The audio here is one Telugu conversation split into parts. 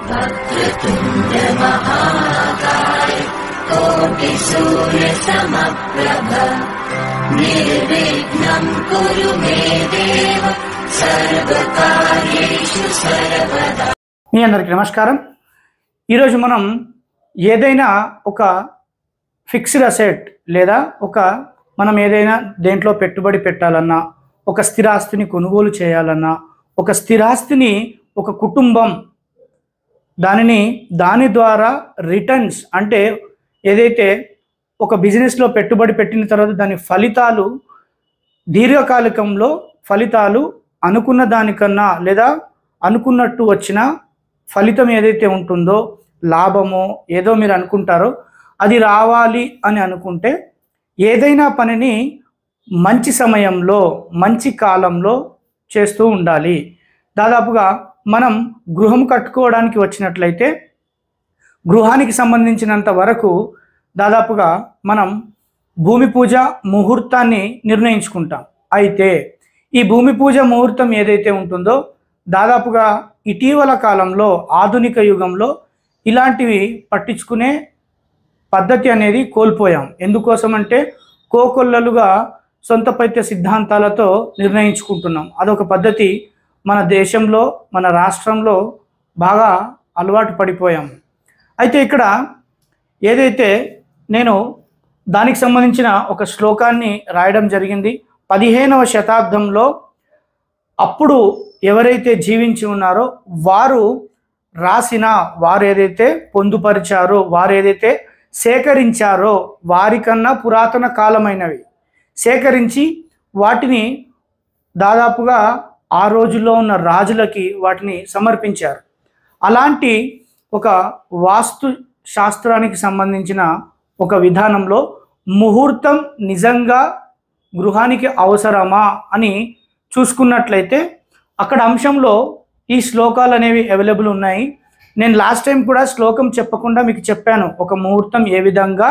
वक्रतुण्ड महाकाय कोटि सूर्य समप्रभ निर्विघ्नं कुरु मे देव सर्वकार्येषु सर्वदा। మీ అందరికీ నమస్కారం. ఈరోజు మనం ఏదైనా ఒక ఫిక్స్డ్ అసెట్ లేదా మనం ఏదైనా దేంట్లో పెట్టుబడి పెట్టాలన్నా, ఒక స్థిరాస్తిని కొనుగోలు చేయాలన్నా, ఒక స్థిరాస్తిని ఒక కుటుంబం దాని ద్వారా రిటర్న్స్ అంటే ఏదైతే ఒక బిజినెస్లో పెట్టుబడి పెట్టిన తర్వాత దాని ఫలితాలు దీర్ఘకాలికంలో ఫలితాలు అనుకున్న దానికన్నా లేదా అనుకున్నట్టు వచ్చిన ఫలితం ఏదైతే ఉంటుందో లాభమో ఏదో మీరు అనుకుంటారో అది రావాలి అని అనుకుంటే ఏదైనా పనిని మంచి సమయంలో మంచి కాలంలో చేస్తూ ఉండాలి. దాదాపుగా మనం గృహం కట్టుకోవడానికి వచ్చినట్లయితే గృహానికి సంబంధించినంత వరకు దాదాపుగా మనం భూమి పూజ ముహూర్తాన్ని నిర్ణయించుకుంటాం. అయితే ఈ భూమి పూజ ముహూర్తం ఏదైతే ఉంటుందో దాదాపుగా ఇటీవల కాలంలో ఆధునిక యుగంలో ఇలాంటివి పట్టించుకునే పద్ధతి అనేది కోల్పోయాం. ఎందుకోసం అంటే కోకొల్లలుగా సొంత పైత్య సిద్ధాంతాలతో నిర్ణయించుకుంటున్నాం. అదొక పద్ధతి మన దేశంలో మన రాష్ట్రంలో బాగా అలవాటు పడిపోయాము. అయితే ఇక్కడ ఏదైతే నేను దానికి సంబంధించిన ఒక శ్లోకాన్ని రాయడం జరిగింది. 15వ శతాబ్దంలో అప్పుడు ఎవరైతే జీవించి ఉన్నారో వారు రాసిన వారు ఏదైతే పొందుపరిచారో వారు ఏదైతే సేకరించారో వారికన్నా పురాతన కాలమైనవి సేకరించి వాటిని దాదాపుగా ఆ రోజుల్లో ఉన్న రాజులకి వాటిని సమర్పించారు. అలాంటి ఒక వాస్తు శాస్త్రానికి సంబంధించిన ఒక విధానంలో ముహూర్తం నిజంగా గృహానికి అవసరమా అని చూసుకున్నట్లయితే అక్కడ అంశంలో ఈ శ్లోకాలు అనేవి అవైలబుల్ ఉన్నాయి. నేను లాస్ట్ టైం కూడా శ్లోకం చెప్పకుండా మీకు చెప్పాను ఒక ముహూర్తం ఏ విధంగా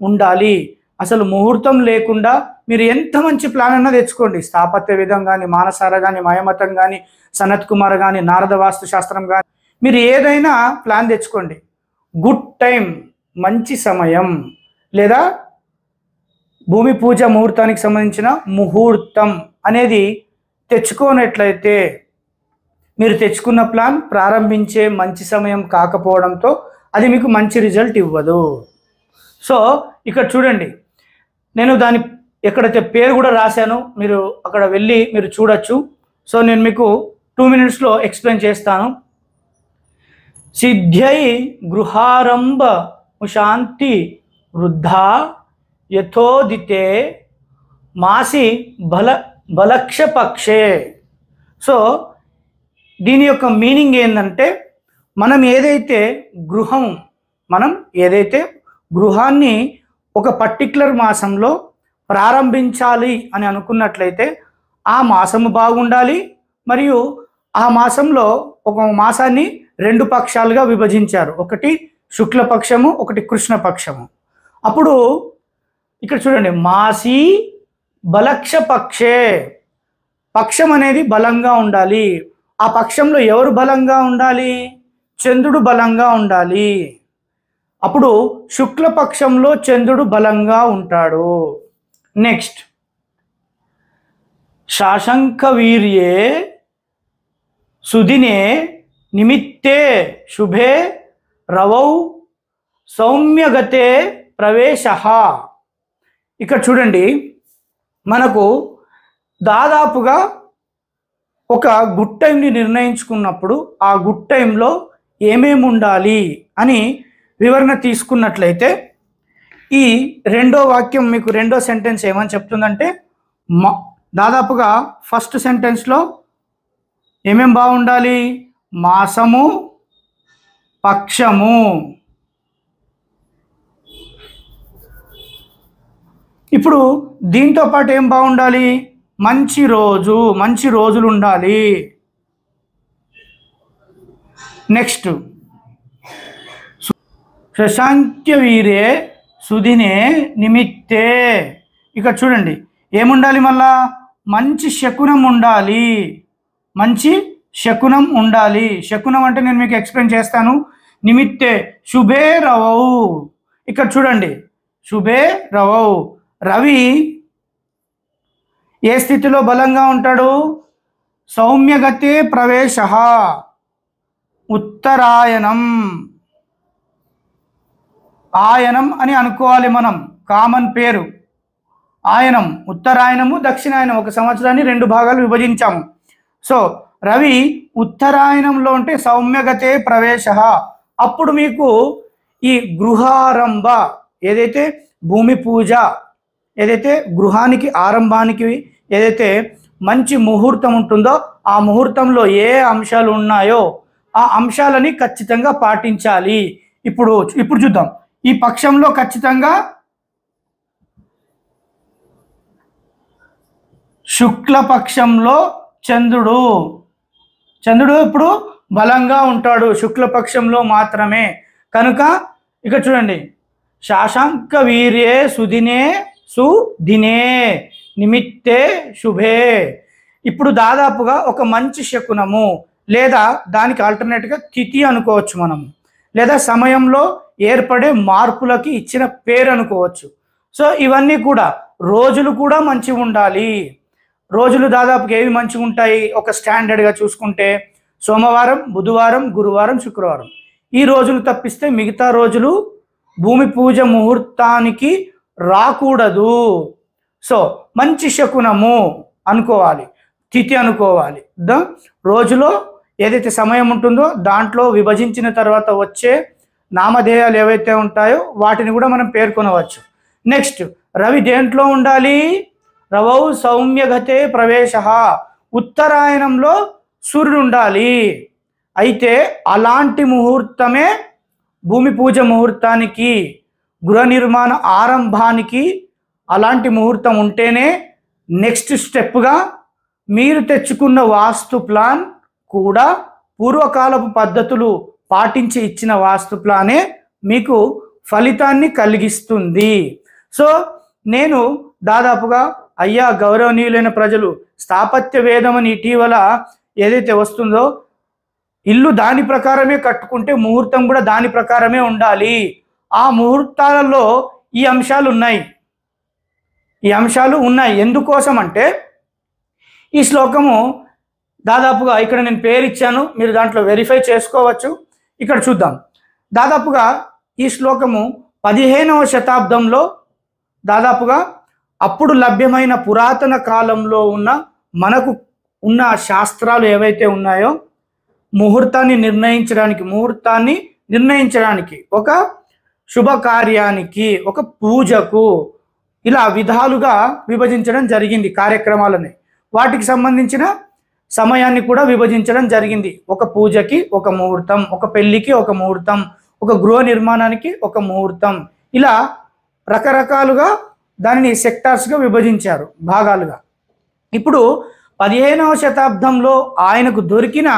ఉండాలి. అసలు ముహూర్తం లేకుండా మీరు ఎంత మంచి ప్లాన్ అన్నా తెచ్చుకోండి. స్థాపత్య విధం కానీ, మానసార కానీ, మయమతం కానీ, సనత్ కుమార్ కానీ, నారద వాస్తు శాస్త్రం కానీ, మీరు ఏదైనా ప్లాన్ తెచ్చుకోండి. గుడ్ టైం మంచి సమయం లేదా భూమి పూజ ముహూర్తానికి సంబంధించిన ముహూర్తం అనేది తెచ్చుకోనట్లయితే మీరు తెచ్చుకున్న ప్లాన్ ప్రారంభించే మంచి సమయం కాకపోవడంతో అది మీకు మంచి రిజల్ట్ ఇవ్వదు. సో ఇక్కడ చూడండి, నేను దాని ఎక్కడైతే పేరు కూడా రాశాను, మీరు అక్కడ వెళ్ళి మీరు చూడొచ్చు. సో నేను మీకు 2 minutesలో ఎక్స్ప్లెయిన్ చేస్తాను. సిద్ధ్యై గృహారంభ శాంతి వృద్ధా యథోదితే మాసి బలక్షపక్షే. సో దీని యొక్క మీనింగ్ ఏంటంటే మనం ఏదైతే గృహాన్ని ఒక పర్టిక్యులర్ మాసంలో ప్రారంభించాలి అని అనుకున్నట్లయితే ఆ మాసము బాగుండాలి. మరియు ఆ మాసంలో ఒక మాసాన్ని 2 పక్షాలుగా విభజించారు. ఒకటి శుక్లపక్షము, ఒకటి కృష్ణపక్షము. అప్పుడు ఇక్కడ చూడండి, మాసి బలక్షపక్షే, పక్షం అనేది బలంగా ఉండాలి. ఆ పక్షంలో ఎవరు బలంగా ఉండాలి? చంద్రుడు బలంగా ఉండాలి. అప్పుడు శుక్లపక్షంలో చంద్రుడు బలంగా ఉంటాడు. నెక్స్ట్ శాశంక వీర్యే సుదినే నిమిత్తే శుభే రవౌ సౌమ్యగతే ప్రవేశ. ఇక్కడ చూడండి, మనకు దాదాపుగా ఒక గుడ్ టైంని నిర్ణయించుకున్నప్పుడు ఆ గుడ్ టైంలో ఏమేమి ఉండాలి అని వివరణ తీసుకున్నట్లయితే ఈ రెండో వాక్యం మీకు రెండో సెంటెన్స్ ఏమని చెప్తుందంటే దాదాపుగా ఫస్ట్ సెంటెన్స్లో ఏమేం బాగుండాలి? మాసము, పక్షము. ఇప్పుడు దీంతో పాటు ఏం బాగుండాలి? మంచి రోజులు ఉండాలి. నెక్స్ట్ శశాంక్య వీరే సుదినే నిమిత్తే. ఇక్కడ చూడండి ఏముండాలి? మళ్ళా మంచి శకునం ఉండాలి. మంచి శకునం ఉండాలి. శకునం అంటే నేను మీకు ఎక్స్ప్లెయిన్ చేస్తాను. నిమిత్తే శుభే రవౌ. ఇక్కడ చూడండి, శుభే రవౌ. రవి ఏ స్థితిలో బలంగా ఉంటాడు? సౌమ్యగతే ప్రవేశ ఉత్తరాయణం. ఆయనం అని అనుకోవాలి మనం, కామన్ పేరు ఆయనం. ఉత్తరాయణము దక్షిణాయనం, ఒక సంవత్సరాన్ని 2 భాగాలు విభజించాము. సో రవి ఉత్తరాయణంలో ఉంటే సౌమ్యగతే ప్రవేశ. అప్పుడు మీకు ఈ గృహారంభ, ఏదైతే భూమి పూజ, ఏదైతే గృహానికి ఆరంభానికి ఏదైతే మంచి ముహూర్తం ఉంటుందో ఆ ముహూర్తంలో ఏ అంశాలు ఉన్నాయో ఆ అంశాలని ఖచ్చితంగా పాటించాలి. ఇప్పుడు చూద్దాం. ఈ పక్షంలో ఖచ్చితంగా శుక్లపక్షంలో చంద్రుడు ఇప్పుడు బలంగా ఉంటాడు, శుక్లపక్షంలో మాత్రమే. కనుక ఇక చూడండి, శాశాంక వీర్యే సుదినే సుదినే నిమిత్తే శుభే. ఇప్పుడు దాదాపుగా ఒక మంచి శకునము, లేదా దానికి ఆల్టర్నేట్గా తిథి అనుకోవచ్చు మనము, లేదా సమయంలో ఏర్పడే మార్పులకి ఇచ్చిన పేరు అనుకోవచ్చు. సో ఇవన్నీ కూడా రోజులు కూడా మంచిగా ఉండాలి. రోజులు దాదాపుగా ఏవి మంచిగా ఉంటాయి? ఒక స్టాండర్డ్గా చూసుకుంటే సోమవారం, బుధవారం, గురువారం, శుక్రవారం. ఈ రోజులు తప్పిస్తే మిగతా రోజులు భూమి పూజ ముహూర్తానికి రాకూడదు. సో మంచి శకునము అనుకోవాలి, తిథి అనుకోవాలి. రోజులో ఏదైతే సమయం ఉంటుందో దాంట్లో విభజించిన తర్వాత వచ్చే నామధేయాలు ఏవైతే ఉంటాయో వాటిని కూడా మనం పేర్కొనవచ్చు. నెక్స్ట్, రవి దేంట్లో ఉండాలి? రవౌ సౌమ్యగతే ప్రవేశ. ఉత్తరాయణంలో సూర్యుడు ఉండాలి. అయితే అలాంటి ముహూర్తమే భూమి పూజ ముహూర్తానికి, గృహ నిర్మాణ ఆరంభానికి అలాంటి ముహూర్తం ఉంటేనే నెక్స్ట్ స్టెప్గా మీరు తెచ్చుకున్న వాస్తు ప్లాన్ కూడా పూర్వకాలపు పద్ధతులు పాటించి ఇచ్చిన వాస్తు ప్లానే మీకు ఫలితాన్ని కలిగిస్తుంది. సో నేను దాదాపుగా అయ్యా గౌరవనీయులైన ప్రజలు, స్థాపత్య వేదం అని ఇటీవల ఏదైతే వస్తుందో, ఇల్లు దాని ప్రకారమే కట్టుకుంటే ముహూర్తం కూడా దాని ప్రకారమే ఉండాలి. ఆ ముహూర్తాలలో ఈ అంశాలు ఉన్నాయి. ఎందుకోసం అంటే ఈ శ్లోకము దాదాపుగా ఇక్కడ నేను పేరు ఇచ్చాను, మీరు దాంట్లో వెరిఫై చేసుకోవచ్చు. ఇక్కడ చూద్దాం. దాదాపుగా ఈ శ్లోకము 15వ శతాబ్దంలో దాదాపుగా అప్పుడు లభ్యమైన పురాతన కాలంలో మనకు ఉన్న శాస్త్రాలు ఏవైతే ఉన్నాయో ముహూర్తాన్ని నిర్ణయించడానికి ఒక శుభకార్యానికి, ఒక పూజకు ఇలా విధాలుగా విభజించడం జరిగింది కార్యక్రమాలని. వాటికి సంబంధించిన సమయాన్ని కూడా విభజించడం జరిగింది. ఒక పూజకి ఒక ముహూర్తం, ఒక పెళ్లికి ఒక ముహూర్తం, ఒక గృహ నిర్మాణానికి ఒక ముహూర్తం, ఇలా రకరకాలుగా దానిని సెక్టార్స్గా విభజించారు, భాగాలుగా. ఇప్పుడు 15వ శతాబ్దంలో ఆయనకు దొరికిన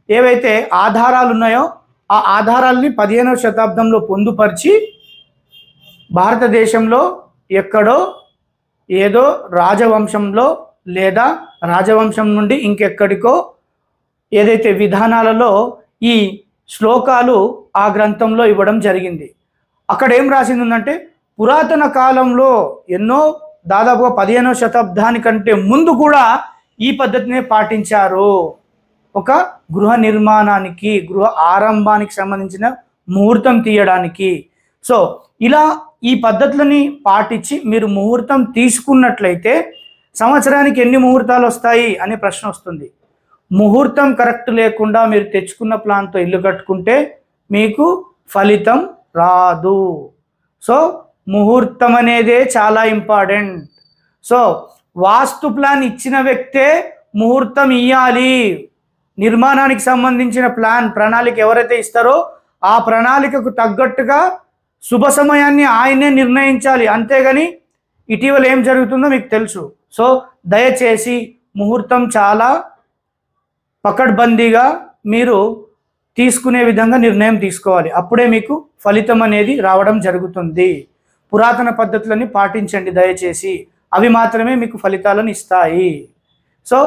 ఏవైతే ఆధారాలు ఉన్నాయో ఆ ఆధారాలని 15వ శతాబ్దంలో పొందుపరిచి భారతదేశంలో ఎక్కడో ఏదో రాజవంశంలో లేదా రాజవంశం నుండి ఇంకెక్కడికో ఏదైతే విధానాలలో ఈ శ్లోకాలు ఆ గ్రంథంలో ఇవ్వడం జరిగింది. అక్కడ ఏం రాసింది ఉందంటే, పురాతన కాలంలో ఎన్నో దాదాపుగా 15వ శతాబ్దానికంటే ముందు కూడా ఈ పద్ధతినే పాటించారు. ఒక గృహ నిర్మాణానికి, గృహ ఆరంభానికి సంబంధించిన ముహూర్తం తీయడానికి. సో ఇలా ఈ పద్ధతులని పాటించి మీరు ముహూర్తం తీసుకున్నట్లయితే సంవత్సరానికి ఎన్ని ముహూర్తాలు వస్తాయి అనే ప్రశ్న వస్తుంది. ముహూర్తం కరెక్ట్ లేకుండా మీరు తెచ్చుకున్న ప్లాన్తో ఇల్లు కట్టుకుంటే మీకు ఫలితం రాదు. సో ముహూర్తం అనేదే చాలా ఇంపార్టెంట్. సో వాస్తు ప్లాన్ ఇచ్చిన వ్యక్తే ముహూర్తం ఇవ్వాలి. నిర్మాణానికి సంబంధించిన ప్రణాళిక ఎవరైతే ఇస్తారో ఆ ప్రణాళికకు తగ్గట్టుగా శుభ సమయాన్ని ఆయనే నిర్ణయించాలి. అంతేగాని ఇటీవల ఏం జరుగుతుందో మీకు తెలుసు. సో దయచేసి ముహూర్తం చాలా పకడ్బందీగా మీరు తీసుకునే విధంగా నిర్ణయం తీసుకోవాలి. అప్పుడే మీకు ఫలితం అనేది రావడం జరుగుతుంది. పురాతన పద్ధతులని పాటించండి దయచేసి, అవి మాత్రమే మీకు ఫలితాలను ఇస్తాయి. సో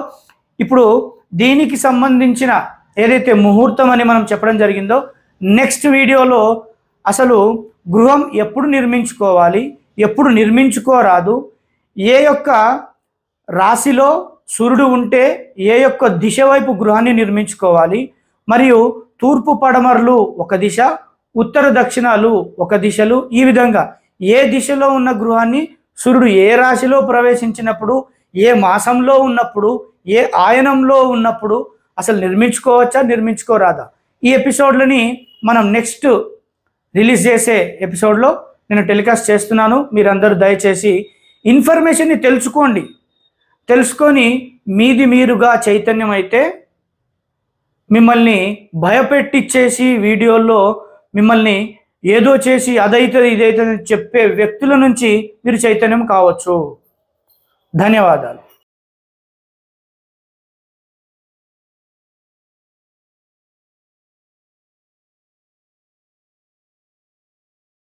ఇప్పుడు దీనికి సంబంధించిన ఏదైతే ముహూర్తం అని మనం చెప్పడం జరిగిందో, నెక్స్ట్ వీడియోలో అసలు గృహం ఎప్పుడు నిర్మించుకోవాలి, ఎప్పుడు నిర్మించుకోరాదు, ఏ యొక్క రాశిలో సూర్యుడు ఉంటే ఏ యొక్క దిశ వైపు గృహాన్ని నిర్మించుకోవాలి, మరియు తూర్పు పడమరలు ఒక దిశ, ఉత్తర దక్షిణాలు ఒక దిశలు, ఈ విధంగా ఏ దిశలో ఉన్న గృహాన్ని సూర్యుడు ఏ రాశిలో ప్రవేశించినప్పుడు, ఏ మాసంలో ఉన్నప్పుడు, ఏ ఆయనంలో ఉన్నప్పుడు అసలు నిర్మించుకోవచ్చా, నిర్మించుకోరాదా, ఈ ఎపిసోడ్లని మనం నెక్స్ట్ రిలీజ్ చేసే ఎపిసోడ్లో నేను టెలికాస్ట్ చేస్తున్నాను. మీరందరూ దయచేసి ఇన్ఫర్మేషన్ని తెలుసుకొని మీది మీరుగా చైతన్యం అయితే మిమ్మల్ని భయపెట్టిచ్చేసి వీడియోల్లో మిమ్మల్ని ఏదో చేసి అదైతే ఇదైతే చెప్పే వ్యక్తుల నుంచి మీరు చైతన్యం కావచ్చు. ధన్యవాదాలు.